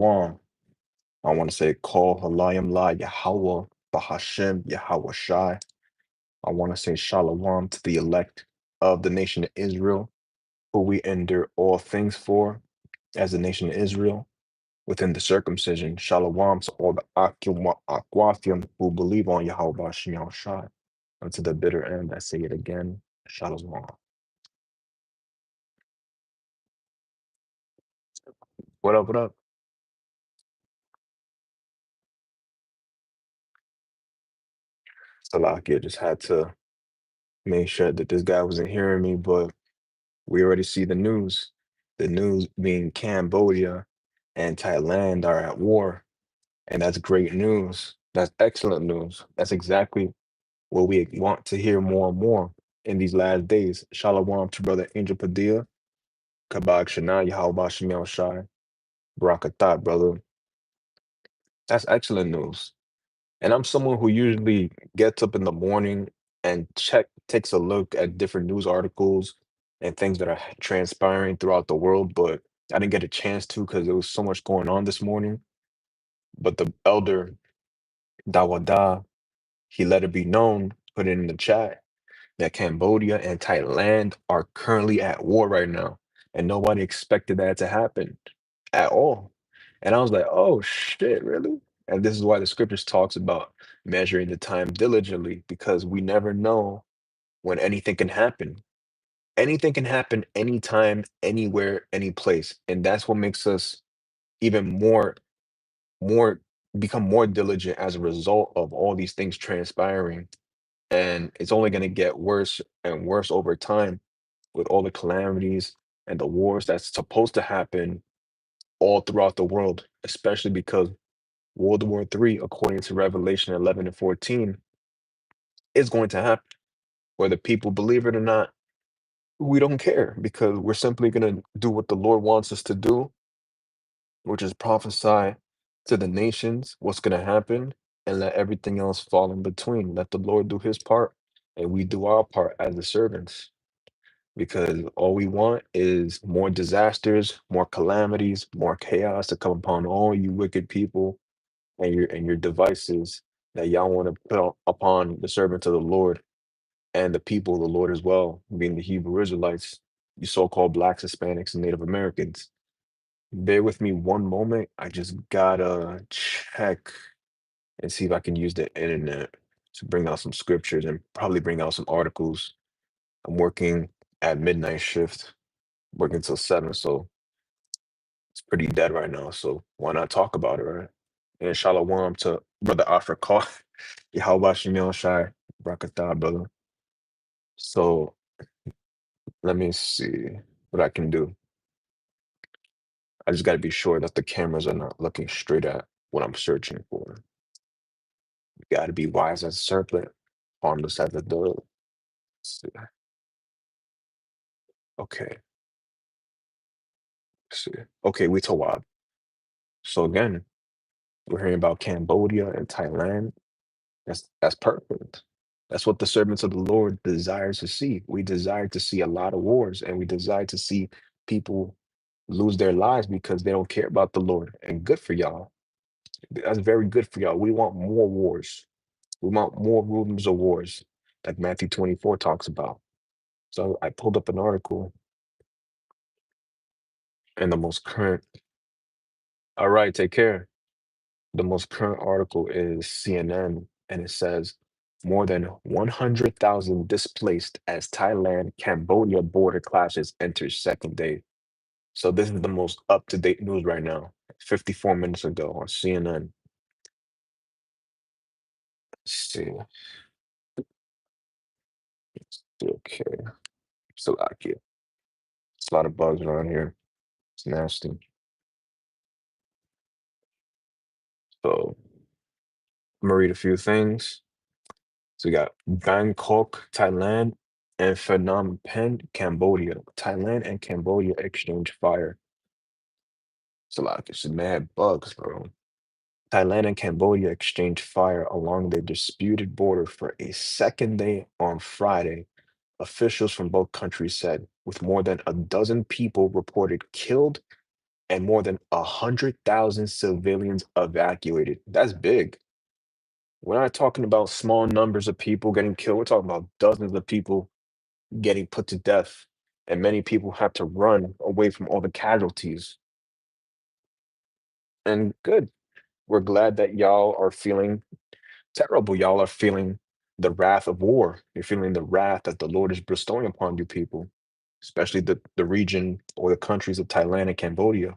One, I want to say call Halayim La Yahweh Bahashem Yahweh Shai. I want to say Shalom to the elect of the nation of Israel, who we endure all things for as the nation of Israel within the circumcision. Shalom to all the Aquathim who believe on Yahweh Bahashem Yahweh Shai. Unto the bitter end, I say it again. Shalom. What up, what up? Salakia just had to make sure that this guy wasn't hearing me, but we already see the news. The news being Cambodia and Thailand are at war, and that's great news. That's excellent news. That's exactly what we want to hear more and more in these last days. Shalom to Brother Angel Padilla, Kabak Shana, Yahweh Shem Shai, Barakatat, brother. That's excellent news. And I'm someone who usually gets up in the morning and takes a look at different news articles and things that are transpiring throughout the world, but I didn't get a chance to because there was so much going on this morning. But the elder Dawada, he let it be known, put it in the chat, that Cambodia and Thailand are currently at war right now. And nobody expected that to happen at all. And I was like, oh shit, really? And this is why the scriptures talks about measuring the time diligently, because we never know when anything can happen. Anything can happen anytime, anywhere, any place. And that's what makes us even more become more diligent as a result of all these things transpiring. And it's only going to get worse and worse over time with all the calamities and the wars that's supposed to happen all throughout the world, especially because World War III, according to Revelation 11 and 14, is going to happen. Whether people believe it or not, we don't care because we're simply going to do what the Lord wants us to do, which is prophesy to the nations what's going to happen and let everything else fall in between. Let the Lord do his part and we do our part as the servants, because all we want is more disasters, more calamities, more chaos to come upon all you wicked people and your devices that y'all want to put upon the servants of the Lord and the people of the Lord as well, being the Hebrew Israelites, you so-called blacks, Hispanics, and Native Americans. Bear with me one moment. I just gotta check and see if I can use the internet to bring out some scriptures and probably bring out some articles. I'm working at midnight shift, working till 7, so it's pretty dead right now. So why not talk about it, right? And shalom to Brother Afrika. Yahweh Shem Shai, Brakatah, brother. So let me see what I can do. I just got to be sure that the cameras are not looking straight at what I'm searching for. You got to be wise as a serpent, harmless as a dove. Let's see. Okay, let's see. Okay, we Tawab. So again, we're hearing about Cambodia and Thailand. That's perfect. That's what the servants of the Lord desire to see. We desire to see a lot of wars, and we desire to see people lose their lives because they don't care about the Lord. And good for y'all. That's very good for y'all. We want more wars. We want more rumors of wars, like Matthew 24 talks about. So I pulled up an article and the most current. All right, take care. The most current article is CNN, and it says more than 100,000 displaced as Thailand Cambodia border clashes enter second day. So this is the most up-to-date news right now. 54 minutes ago on CNN. Let's see. Okay. Slovakia. It's a lot of bugs around here. It's nasty. So I'm gonna read a few things. So we got Bangkok, Thailand, and Phnom Penh, Cambodia. Thailand and Cambodia exchange fire. It's a lot. It's mad bugs, bro. Thailand and Cambodia exchanged fire along their disputed border for a second day on Friday, officials from both countries said, with more than a dozen people reported killed and more than 100,000 civilians evacuated. That's big. We're not talking about small numbers of people getting killed. We're talking about dozens of people getting put to death, and many people have to run away from all the casualties. And good. We're glad that y'all are feeling terrible. Y'all are feeling the wrath of war. You're feeling the wrath that the Lord is bestowing upon you people, especially the region or the countries of Thailand and Cambodia.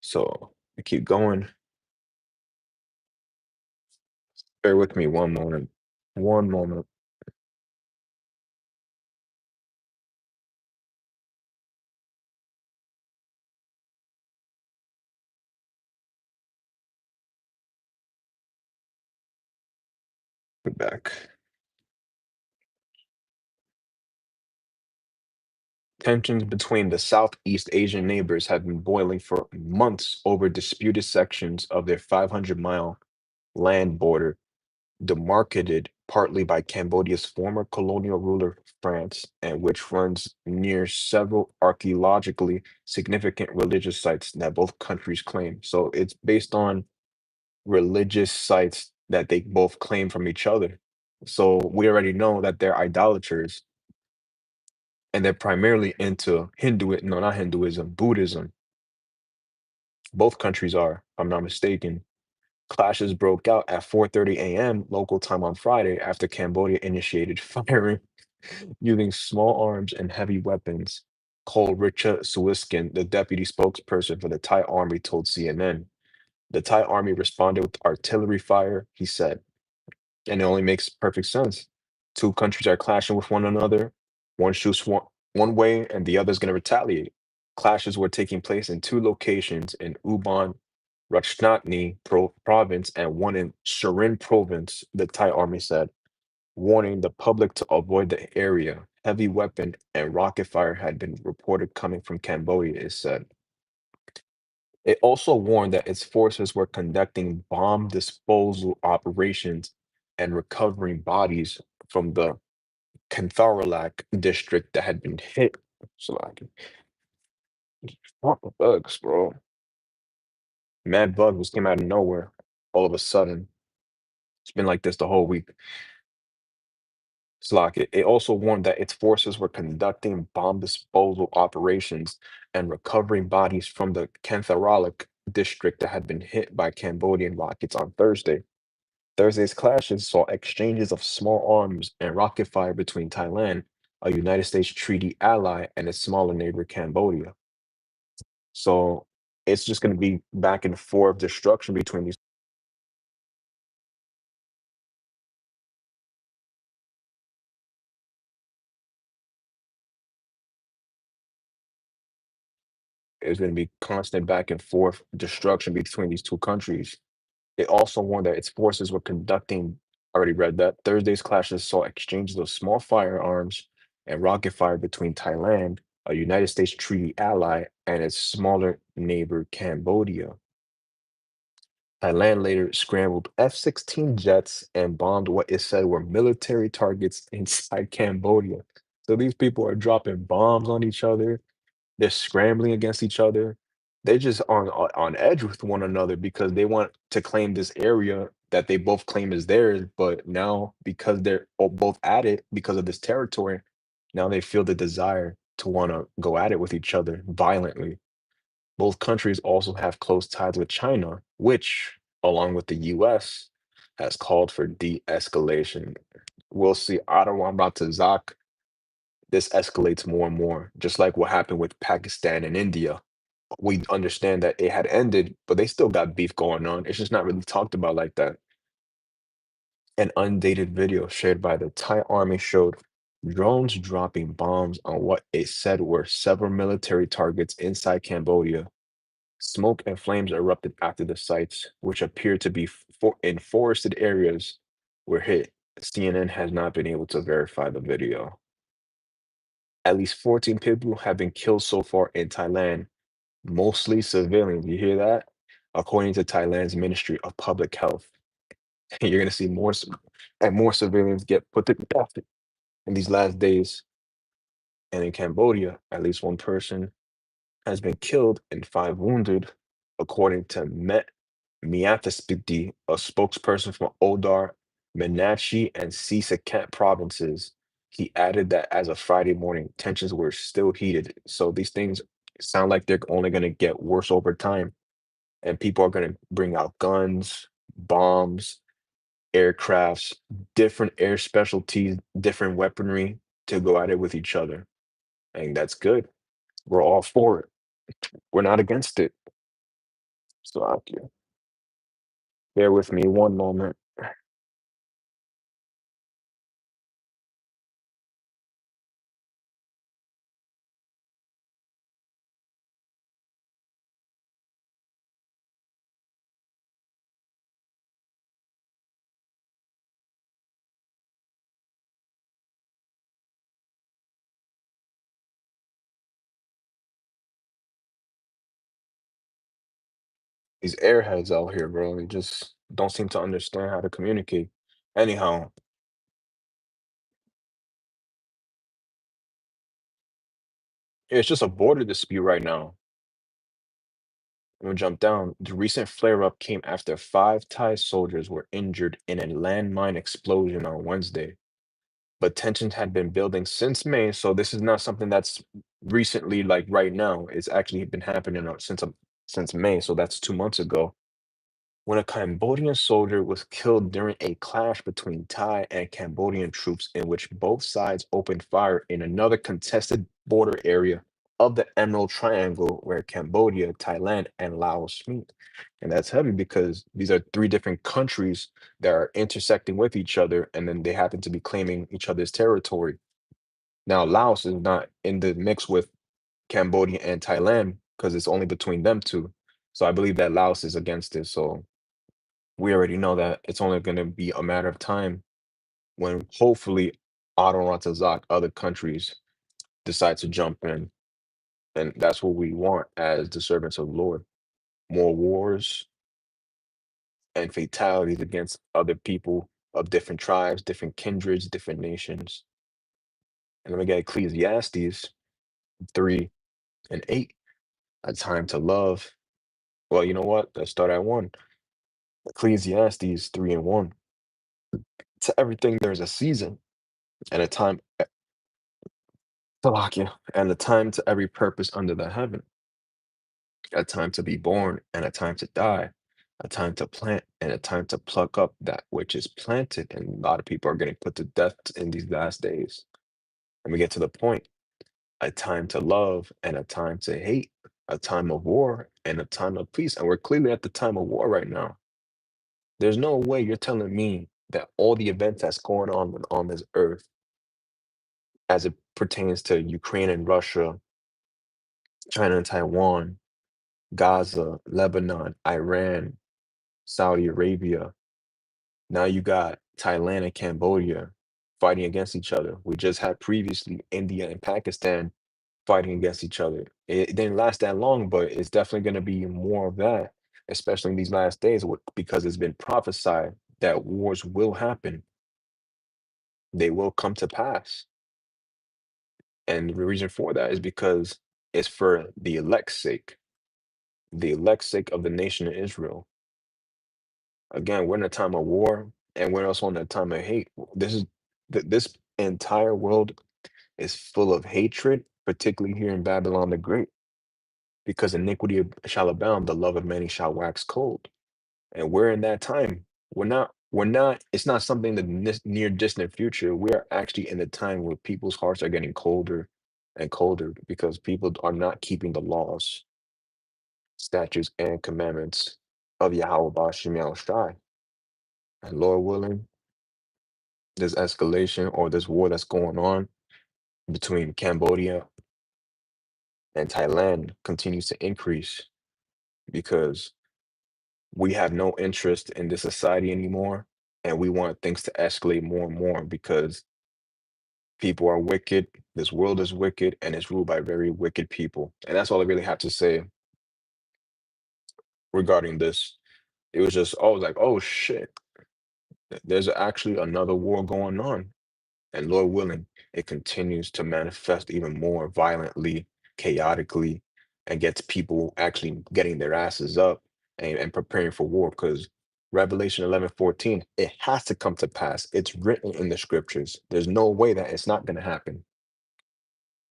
So we keep going. Bear with me one moment. One moment. We're back. Tensions between the Southeast Asian neighbors have been boiling for months over disputed sections of their 500-mile land border, demarcated partly by Cambodia's former colonial ruler, France, and which runs near several archaeologically significant religious sites that both countries claim. So it's based on religious sites that they both claim from each other. So we already know that they're idolaters and they're primarily into no, not Hinduism, Buddhism. Both countries are, if I'm not mistaken. Clashes broke out at 4:30 a.m. local time on Friday after Cambodia initiated firing using small arms and heavy weapons. Cole Richa Suiskin, the deputy spokesperson for the Thai army, told CNN. The Thai army responded with artillery fire, he said. And it only makes perfect sense. Two countries are clashing with one another. One shoots one way, and the other's going to retaliate. Clashes were taking place in two locations in Ubon Ratchathani province and one in Shirin province, the Thai army said, warning the public to avoid the area. Heavy weapon and rocket fire had been reported coming from Cambodia, it said. It also warned that its forces were conducting bomb disposal operations and recovering bodies from the Kantharalak district that had been hit. So like, what the bugs, bro? Mad bug was came out of nowhere all of a sudden. It's been like this the whole week. Slock it. It also warned that its forces were conducting bomb disposal operations and recovering bodies from the Kantharalak district that had been hit by Cambodian rockets on Thursday. Thursday's clashes saw exchanges of small arms and rocket fire between Thailand, a United States treaty ally, and its smaller neighbor Cambodia. So it's just going to be back and forth destruction between these. It's going to be constant back and forth destruction between these two countries. It also warned that its forces were conducting, I already read that, Thursday's clashes saw exchanges of small firearms and rocket fire between Thailand, a United States treaty ally, and its smaller neighbor Cambodia. Thailand later scrambled F-16 jets and bombed what it said were military targets inside Cambodia. So these people are dropping bombs on each other. They're scrambling against each other. They're just on edge with one another because they want to claim this area that they both claim is theirs. But now, because they're both at it because of this territory, now they feel the desire to want to go at it with each other violently. Both countries also have close ties with China, which, along with the US, has called for de-escalation. We'll see. I don't want about to Zach. This escalates more and more, just like what happened with Pakistan and India. We understand that it had ended, but they still got beef going on. It's just not really talked about like that. An undated video shared by the Thai army showed drones dropping bombs on what it said were several military targets inside Cambodia. Smoke and flames erupted after the sites, which appeared to be in forested areas, were hit. CNN has not been able to verify the video. At least 14 people have been killed so far in Thailand, mostly civilians. You hear that? According to Thailand's Ministry of Public Health. You're going to see more and more civilians get put to death in these last days. And in Cambodia, at least one person has been killed and five wounded, according to Met Miathespiti, a spokesperson from Odar, Menachi, and Sisaket provinces. He added that as of Friday morning, tensions were still heated. So these things sound like they're only going to get worse over time. And people are going to bring out guns, bombs, aircrafts, different air specialties, different weaponry to go at it with each other. And that's good. We're all for it. We're not against it. So bear with me one moment. These airheads out here, bro, they just don't seem to understand how to communicate. Anyhow, it's just a border dispute right now. I'm gonna jump down. The recent flare-up came after five Thai soldiers were injured in a landmine explosion on Wednesday. But tensions had been building since May, so this is not something that's recently, like right now. It's actually been happening since May, so that's 2 months ago, when a Cambodian soldier was killed during a clash between Thai and Cambodian troops in which both sides opened fire in another contested border area of the Emerald Triangle where Cambodia, Thailand, and Laos meet. And that's heavy because these are three different countries that are intersecting with each other, and then they happen to be claiming each other's territory. Now, Laos is not in the mix with Cambodia and Thailand because it's only between them two. So I believe that Laos is against it. So we already know that it's only going to be a matter of time when hopefully Adoratazak, other countries, decide to jump in. And that's what we want as the servants of the Lord. More wars and fatalities against other people of different tribes, different kindreds, different nations. And then we get Ecclesiastes 3 and 8, a time to love. Well, you know what? Let's start at 1. Ecclesiastes 3 and 1. To everything there's a season and a time Salakia, and a time to every purpose under the heaven, a time to be born and a time to die, a time to plant and a time to pluck up that which is planted. And a lot of people are getting put to death in these last days. And we get to the point, a time to love and a time to hate, a time of war and a time of peace. And we're clearly at the time of war right now. There's no way you're telling me that all the events that's going on this earth as it pertains to Ukraine and Russia, China and Taiwan, Gaza, Lebanon, Iran, Saudi Arabia. Now you got Thailand and Cambodia fighting against each other. We just had previously India and Pakistan fighting against each other. It didn't last that long, but it's definitely going to be more of that, especially in these last days, because it's been prophesied that wars will happen. They will come to pass. And the reason for that is because it's for the elect's sake of the nation of Israel. Again, we're in a time of war, and we're also in a time of hate. This entire world is full of hatred, particularly here in Babylon the Great, because iniquity shall abound, the love of many shall wax cold. And we're in that time. We're not, it's not something the near distant future. We are actually in the time where people's hearts are getting colder and colder because people are not keeping the laws, statutes, and commandments of Yahweh Bashim Yahushai. And Lord willing, this escalation or this war that's going on between Cambodia and Thailand continues to increase because we have no interest in this society anymore. And we want things to escalate more and more because people are wicked. This world is wicked and it's ruled by very wicked people. And that's all I really have to say regarding this. It was just, I was like, oh shit, there's actually another war going on. And Lord willing, it continues to manifest even more violently, chaotically, and gets people actually getting their asses up and preparing for war. Because Revelation 11:14, it has to come to pass. It's written in the scriptures. There's no way that it's not going to happen.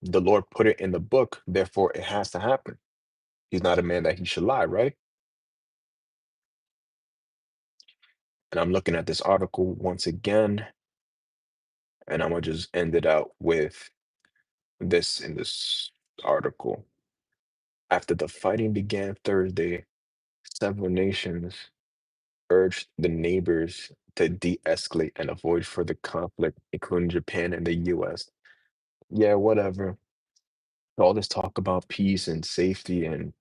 The Lord put it in the book, therefore it has to happen. He's not a man that he should lie, right? And I'm looking at this article once again, and I'm gonna just end it out with this in this article. After the fighting began Thursday, several nations urged the neighbors to de-escalate and avoid further conflict, including Japan and the US. Yeah, whatever. All this talk about peace and safety and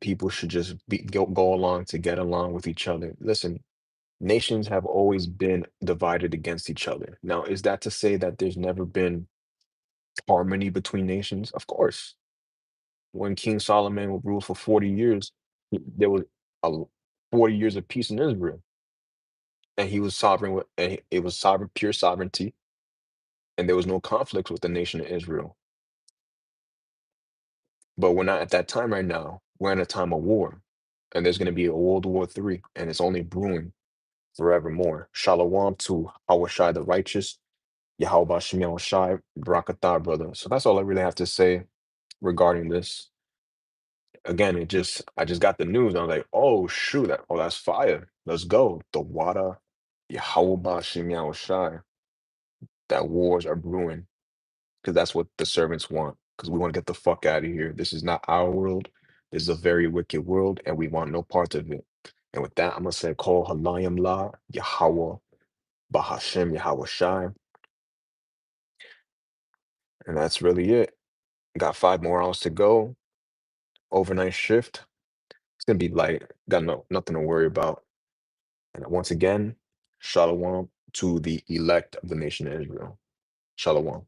people should just go along to get along with each other. Listen, nations have always been divided against each other. Now, is that to say that there's never been harmony between nations? Of course. When King Solomon ruled for 40 years, there was a 40 years of peace in Israel, and he was sovereign and it was sovereign, pure sovereignty, and there was no conflicts with the nation of Israel. But we're not at that time right now. We're in a time of war, and there's going to be a World War III, and it's only brewing forevermore. Shalom to Hawashai the righteous, Yahweh Shem Shai, Barakatah, brother. So that's all I really have to say regarding this. Again, I just got the news. And I was like, oh shoot, that's fire. Let's go. The water, Yahweh Shem Shai, that wars are brewing. Because that's what the servants want. Because we want to get the fuck out of here. This is not our world. This is a very wicked world, and we want no part of it. And with that, I'm gonna say, call Halayim La, Yahweh, Bahashem, Yahweh Shai. And that's really it. Got 5 more hours to go. Overnight shift. It's gonna be light. Got nothing to worry about. And once again, Shalom to the elect of the nation of Israel. Shalom.